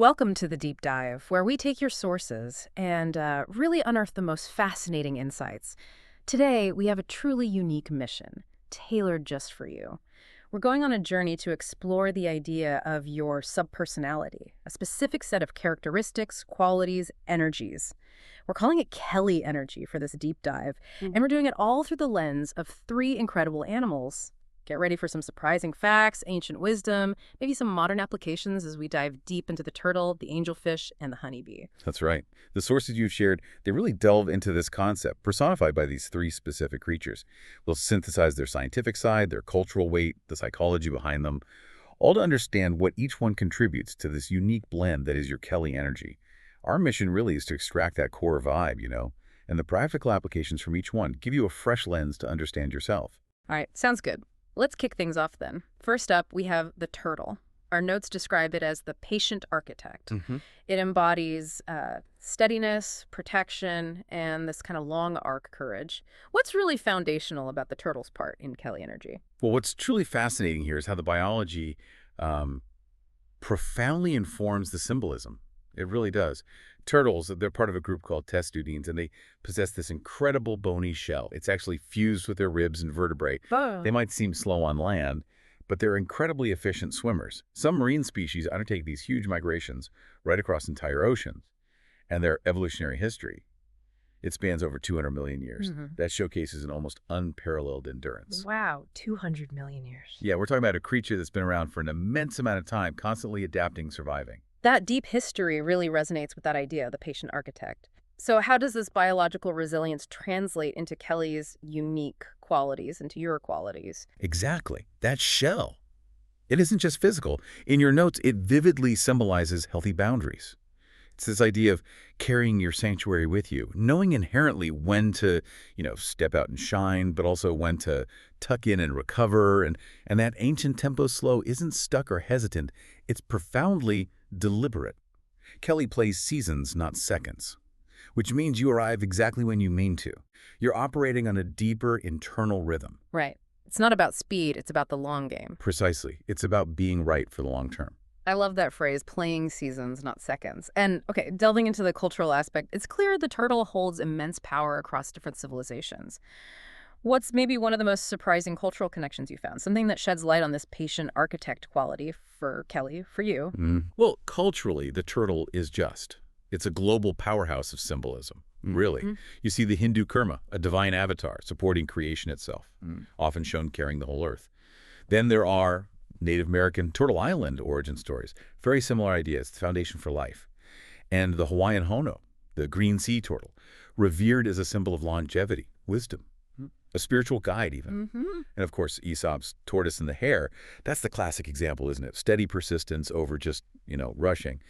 Welcome to the Deep Dive, where we take your sources and really unearth the most fascinating insights. Today, we have a truly unique mission, tailored just for you. We're going on a journey to explore the idea of your subpersonality, a specific set of characteristics, qualities, energies. We're calling it Kelly energy for this deep dive, and we're doing it all through the lens of three incredible animals. Get ready for some surprising facts, ancient wisdom, maybe some modern applications as we dive deep into the turtle, the angelfish, and the honeybee. That's right. The sources you've shared, they really delve into this concept, personified by these three specific creatures. We'll synthesize their scientific side, their cultural weight, the psychology behind them, all to understand what each one contributes to this unique blend that is your Kelly energy. Our mission really is to extract that core vibe, and the practical applications from each one give you a fresh lens to understand yourself. All right, sounds good. Let's kick things off then. First up, we have the turtle. Our notes describe it as the patient architect. It embodies steadiness, protection, and this kind of long arc courage. What's really foundational about the turtle's part in Kelly energy? Well, what's truly fascinating here is how the biology profoundly informs the symbolism. It really does. Turtles, they're part of a group called testudines, and they possess this incredible bony shell. It's actually fused with their ribs and vertebrae. Oh. They might seem slow on land, but they're incredibly efficient swimmers. Some marine species undertake these huge migrations right across entire oceans, and their evolutionary history, it spans over 200 million years. That showcases an almost unparalleled endurance. Wow, 200 million years. Yeah, we're talking about a creature that's been around for an immense amount of time, constantly adapting, surviving. That deep history really resonates with that idea, the patient architect. So how does this biological resilience translate into Kelly's unique qualities, into your qualities? Exactly. That shell. It isn't just physical. In your notes, it vividly symbolizes healthy boundaries. It's this idea of carrying your sanctuary with you, knowing inherently when to, step out and shine, but also when to tuck in and recover. And that ancient tempo slow isn't stuck or hesitant. It's profoundly deliberate. Kelly plays seasons, not seconds, which means you arrive exactly when you mean to. You're operating on a deeper internal rhythm. Right. It's not about speed, it's about the long game. Precisely. It's about being right for the long term. I love that phrase, playing seasons, not seconds. And, okay, delving into the cultural aspect, it's clear the turtle holds immense power across different civilizations. What's maybe one of the most surprising cultural connections you found? Something that sheds light on this patient architect quality for Kelly, for you? Well, culturally, the turtle is just. It's a global powerhouse of symbolism, really. You see the Hindu Kurma, a divine avatar supporting creation itself, often shown carrying the whole earth. Then there are Native American Turtle Island origin stories, very similar ideas, the foundation for life. And the Hawaiian Hono, the green sea turtle, revered as a symbol of longevity, wisdom, a spiritual guide even. And of course, Aesop's tortoise and the hare, that's the classic example, isn't it? Steady persistence over just, rushing.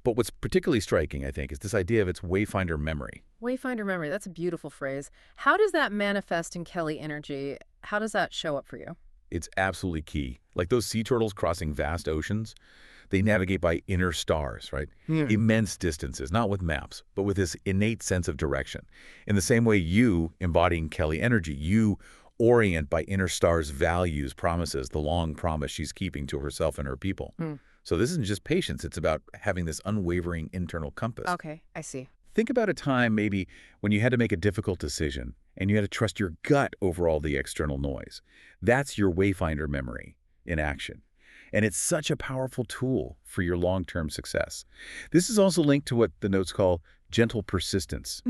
But what's particularly striking, I think, is this idea of its wayfinder memory. Wayfinder memory, that's a beautiful phrase. How does that manifest in Kelly energy? How does that show up for you? It's absolutely key. Like those sea turtles crossing vast oceans, they navigate by inner stars, right? Immense distances, not with maps, but with this innate sense of direction. In the same way you, embodying Kelly energy, you orient by inner stars' values, promises, the long promise she's keeping to herself and her people. So this isn't just patience, it's about having this unwavering internal compass. Okay, I see. Think about a time maybe when you had to make a difficult decision and you had to trust your gut over all the external noise. That's your wayfinder memory in action. And it's such a powerful tool for your long-term success. This is also linked to what the notes call gentle persistence.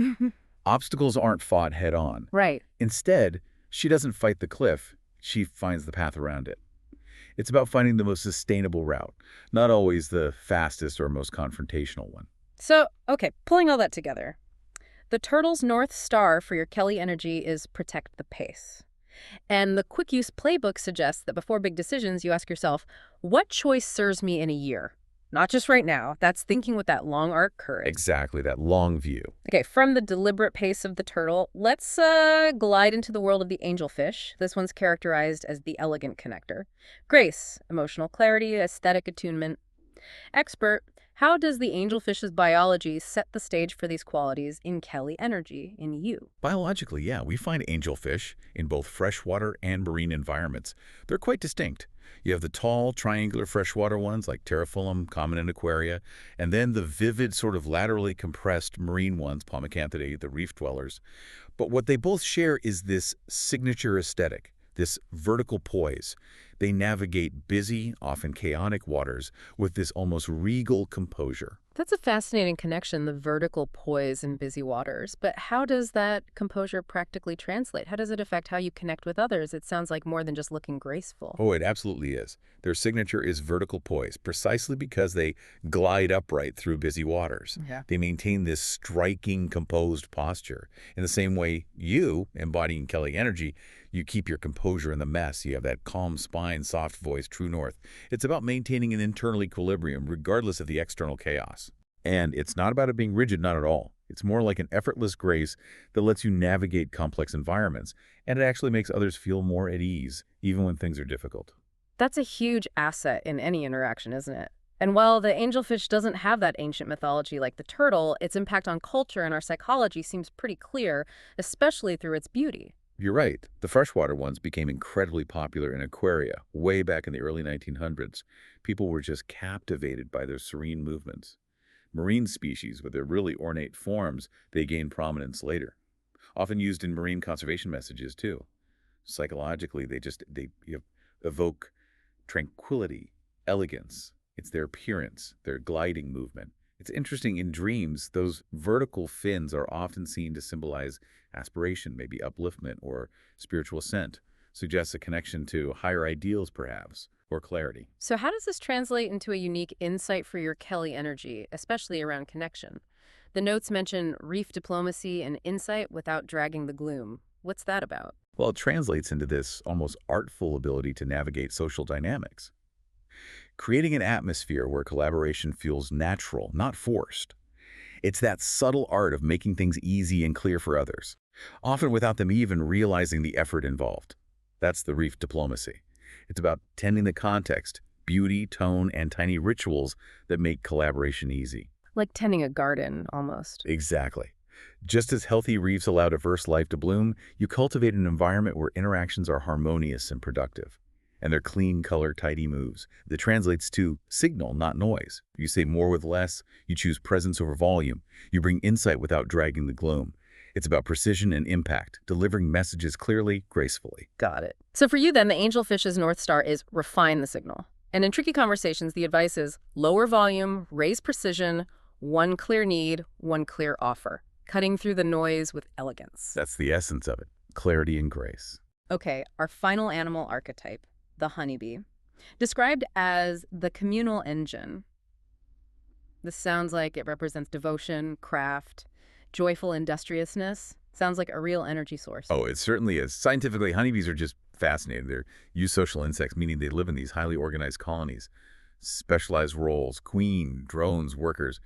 Obstacles aren't fought head-on. Right. Instead, she doesn't fight the cliff, she finds the path around it. It's about finding the most sustainable route, not always the fastest or most confrontational one. So, okay, pulling all that together. The turtle's North Star for your Kelly energy is protect the pace. And the quick use playbook suggests that before big decisions, you ask yourself, what choice serves me in a year? Not just right now. That's thinking with that long arc courage. Exactly, that long view. Okay, from the deliberate pace of the turtle, let's glide into the world of the angelfish. This one's characterized as the elegant connector. Grace, emotional clarity, aesthetic attunement. Expert, how does the angelfish's biology set the stage for these qualities in Kelly energy, in you? Biologically, yeah, we find angelfish in both freshwater and marine environments. They're quite distinct. You have the tall, triangular freshwater ones like Terraphyllum, common in aquaria, and then the vivid, sort of laterally compressed marine ones, Pomacanthidae, the reef dwellers. But what they both share is this signature aesthetic, this vertical poise. They navigate busy, often chaotic waters with this almost regal composure. That's a fascinating connection, the vertical poise in busy waters. But how does that composure practically translate? How does it affect how you connect with others? It sounds like more than just looking graceful. Oh, it absolutely is. Their signature is vertical poise, precisely because they glide upright through busy waters. Yeah. They maintain this striking, composed posture. In the same way you, embodying Kelly energy, you keep your composure in the mess. You have that calm spine, soft voice, true north. It's about maintaining an internal equilibrium, regardless of the external chaos. And it's not about it being rigid, not at all. It's more like an effortless grace that lets you navigate complex environments, and it actually makes others feel more at ease, even when things are difficult. That's a huge asset in any interaction, isn't it? And while the angelfish doesn't have that ancient mythology like the turtle, its impact on culture and our psychology seems pretty clear, especially through its beauty. You're right. The freshwater ones became incredibly popular in aquaria way back in the early 1900s. People were just captivated by their serene movements. Marine species, with their really ornate forms, they gained prominence later, often used in marine conservation messages too. Psychologically, they evoke tranquility, elegance. It's their appearance, their gliding movement. It's interesting, in dreams, those vertical fins are often seen to symbolize aspiration, maybe upliftment or spiritual ascent, suggests a connection to higher ideals perhaps, or clarity. So how does this translate into a unique insight for your Kelly energy, especially around connection? The notes mention reef diplomacy and insight without dragging the gloom. What's that about? Well, it translates into this almost artful ability to navigate social dynamics, creating an atmosphere where collaboration feels natural, not forced. It's that subtle art of making things easy and clear for others, often without them even realizing the effort involved. That's the reef diplomacy. It's about tending the context, beauty, tone, and tiny rituals that make collaboration easy. Like tending a garden, almost. Exactly. Just as healthy reefs allow diverse life to bloom, you cultivate an environment where interactions are harmonious and productive. And they're clean, color, tidy moves. That translates to signal, not noise. You say more with less. You choose presence over volume. You bring insight without dragging the gloom. It's about precision and impact, delivering messages clearly, gracefully. Got it. So for you then, the angelfish's North Star is refine the signal. And in tricky conversations, the advice is lower volume, raise precision, one clear need, one clear offer, cutting through the noise with elegance. That's the essence of it, clarity and grace. Okay, our final animal archetype, the honeybee, described as the communal engine. This sounds like it represents devotion, craft, joyful industriousness. Sounds like a real energy source. Oh, it certainly is. Scientifically, honeybees are just fascinating. They're eusocial insects, meaning they live in these highly organized colonies, specialized roles, queen, drones, workers.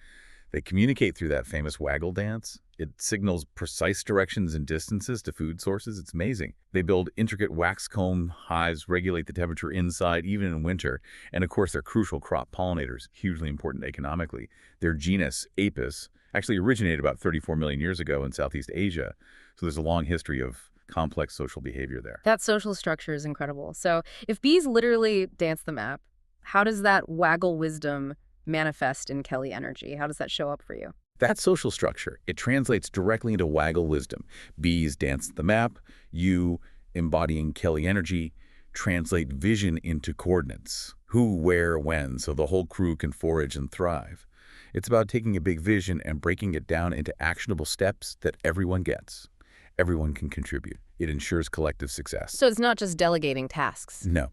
They communicate through that famous waggle dance. It signals precise directions and distances to food sources. It's amazing. They build intricate wax comb hives, regulate the temperature inside, even in winter. And of course, they're crucial crop pollinators, hugely important economically. Their genus, Apis, actually originated about 34 million years ago in Southeast Asia. So there's a long history of complex social behavior there. That social structure is incredible. So if bees literally dance the map, how does that waggle wisdom manifest in Kelly energy? How does that show up for you? That social structure, it translates directly into waggle wisdom. Bees dance the map. You, embodying Kelly energy, translate vision into coordinates. Who, where, when, so the whole crew can forage and thrive. It's about taking a big vision and breaking it down into actionable steps that everyone gets. Everyone can contribute. It ensures collective success. So it's not just delegating tasks. No.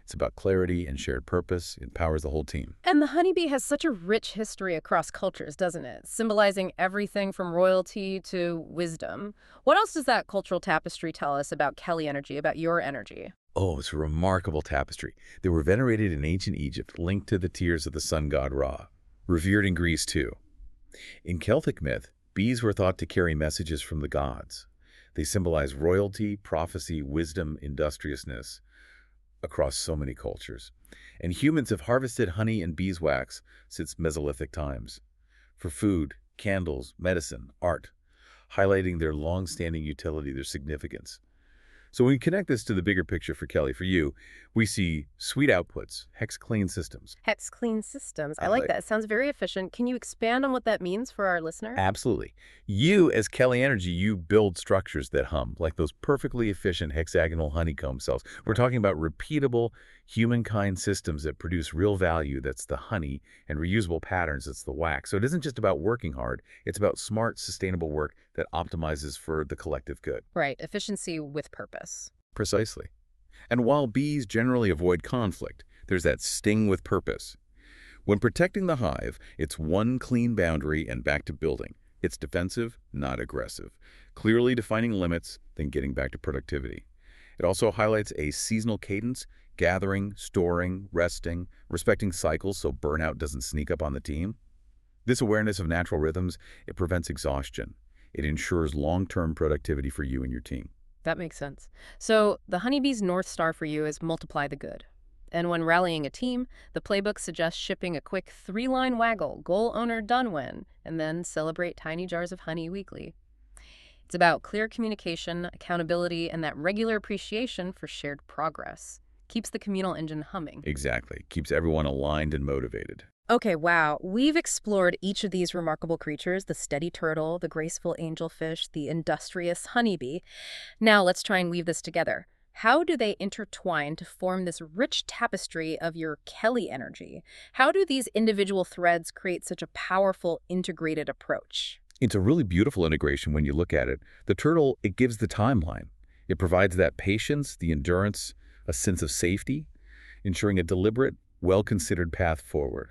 It's about clarity and shared purpose. It powers the whole team. And the honeybee has such a rich history across cultures, doesn't it? Symbolizing everything from royalty to wisdom. What else does that cultural tapestry tell us about Kelly energy, about your energy? Oh, it's a remarkable tapestry. They were venerated in ancient Egypt, linked to the tears of the sun god Ra. Revered in Greece, too. In Celtic myth, bees were thought to carry messages from the gods. They symbolize royalty, prophecy, wisdom, industriousness across so many cultures. And humans have harvested honey and beeswax since Mesolithic times for food, candles, medicine, art, highlighting their long-standing utility, their significance. So when we connect this to the bigger picture for Kelly, for you, we see sweet outputs, hex clean systems. Hex clean systems. I Uh, like that. It sounds very efficient. Can you expand on what that means for our listener? Absolutely. You, as Kelly Energy, you build structures that hum, like those perfectly efficient hexagonal honeycomb cells. We're talking about repeatable humankind systems that produce real value, that's the honey, and reusable patterns, that's the wax. So it isn't just about working hard, it's about smart, sustainable work that optimizes for the collective good. Right. Efficiency with purpose. Precisely. And while bees generally avoid conflict, there's that sting with purpose. When protecting the hive, it's one clean boundary and back to building. It's defensive, not aggressive. Clearly defining limits, then getting back to productivity. It also highlights a seasonal cadence, gathering, storing, resting, respecting cycles so burnout doesn't sneak up on the team. This awareness of natural rhythms, it prevents exhaustion. It ensures long-term productivity for you and your team. That makes sense. So the honeybee's North Star for you is multiply the good. And when rallying a team, the playbook suggests shipping a quick 3-line waggle, goal owner done when, and then celebrate tiny jars of honey weekly. It's about clear communication, accountability, and that regular appreciation for shared progress. Keeps the communal engine humming. Exactly. Keeps everyone aligned and motivated. Okay, wow. We've explored each of these remarkable creatures, the steady turtle, the graceful angelfish, the industrious honeybee. Now let's try and weave this together. How do they intertwine to form this rich tapestry of your Kelly energy? How do these individual threads create such a powerful, integrated approach? It's a really beautiful integration when you look at it. The turtle, it gives the timeline. It provides that patience, the endurance, a sense of safety, ensuring a deliberate, well-considered path forward.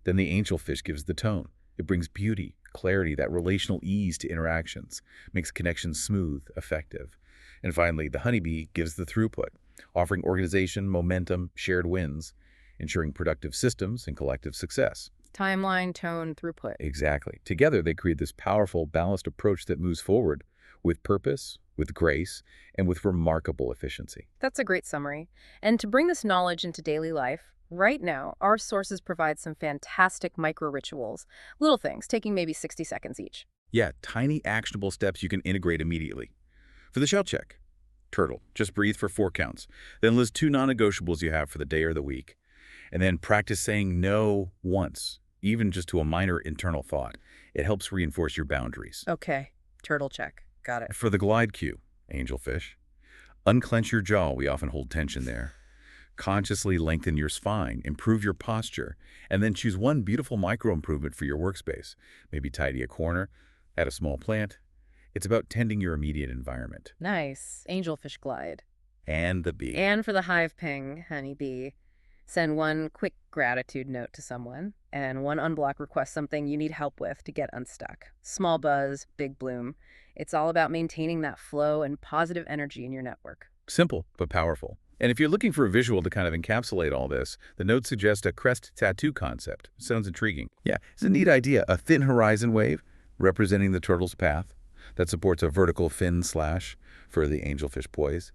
Then the angelfish gives the tone. It brings beauty, clarity, that relational ease to interactions, makes connections smooth, effective. And finally, the honeybee gives the throughput, offering organization, momentum, shared wins, ensuring productive systems and collective success. Timeline, tone, throughput. Exactly. Together, they create this powerful, balanced approach that moves forward with purpose, with grace, and with remarkable efficiency. That's a great summary. And to bring this knowledge into daily life, right now, our sources provide some fantastic micro-rituals. Little things, taking maybe 60 seconds each. Yeah, tiny actionable steps you can integrate immediately. For the shell check, turtle, just breathe for 4 counts. Then list 2 non-negotiables you have for the day or the week. And then practice saying no once, even just to a minor internal thought. It helps reinforce your boundaries. Okay, turtle check. Got it. For the glide cue, angelfish, unclench your jaw. We often hold tension there. Consciously lengthen your spine, improve your posture, and then choose one beautiful micro-improvement for your workspace. Maybe tidy a corner, add a small plant. It's about tending your immediate environment. Nice. Angelfish glide. And the bee. And for the hive ping, honeybee, send one quick gratitude note to someone, and one unblock request something you need help with to get unstuck. Small buzz, big bloom. It's all about maintaining that flow and positive energy in your network. Simple, but powerful. And if you're looking for a visual to kind of encapsulate all this, the notes suggest a crest tattoo concept. Sounds intriguing. Yeah, it's a neat idea. A thin horizon wave representing the turtle's path that supports a vertical fin slash for the angelfish poise.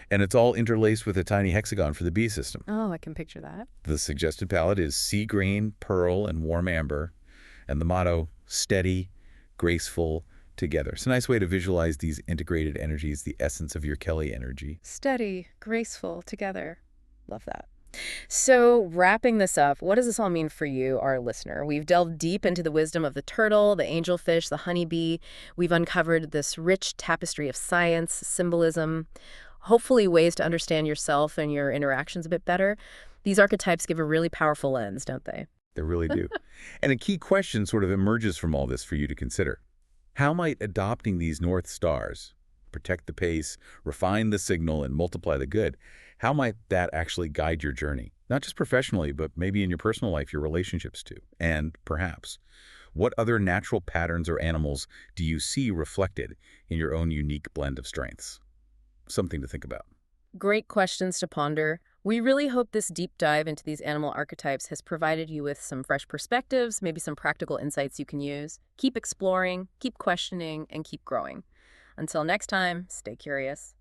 And it's all interlaced with a tiny hexagon for the bee system. Oh, I can picture that. The suggested palette is sea green, pearl, and warm amber. And the motto, steady, graceful, together. It's a nice way to visualize these integrated energies, the essence of your Kelly energy. Steady, graceful, together. Love that. So wrapping this up, what does this all mean for you, our listener? We've delved deep into the wisdom of the turtle, the angelfish, the honeybee. We've uncovered this rich tapestry of science, symbolism, hopefully ways to understand yourself and your interactions a bit better. These archetypes give a really powerful lens, don't they? They really do. And a key question sort of emerges from all this for you to consider. How might adopting these North Stars, protect the pace, refine the signal, and multiply the good, how might that actually guide your journey? Not just professionally, but maybe in your personal life, your relationships too. And perhaps, what other natural patterns or animals do you see reflected in your own unique blend of strengths? Something to think about. Great questions to ponder. We really hope this deep dive into these animal archetypes has provided you with some fresh perspectives, maybe some practical insights you can use. Keep exploring, keep questioning, and keep growing. Until next time, stay curious.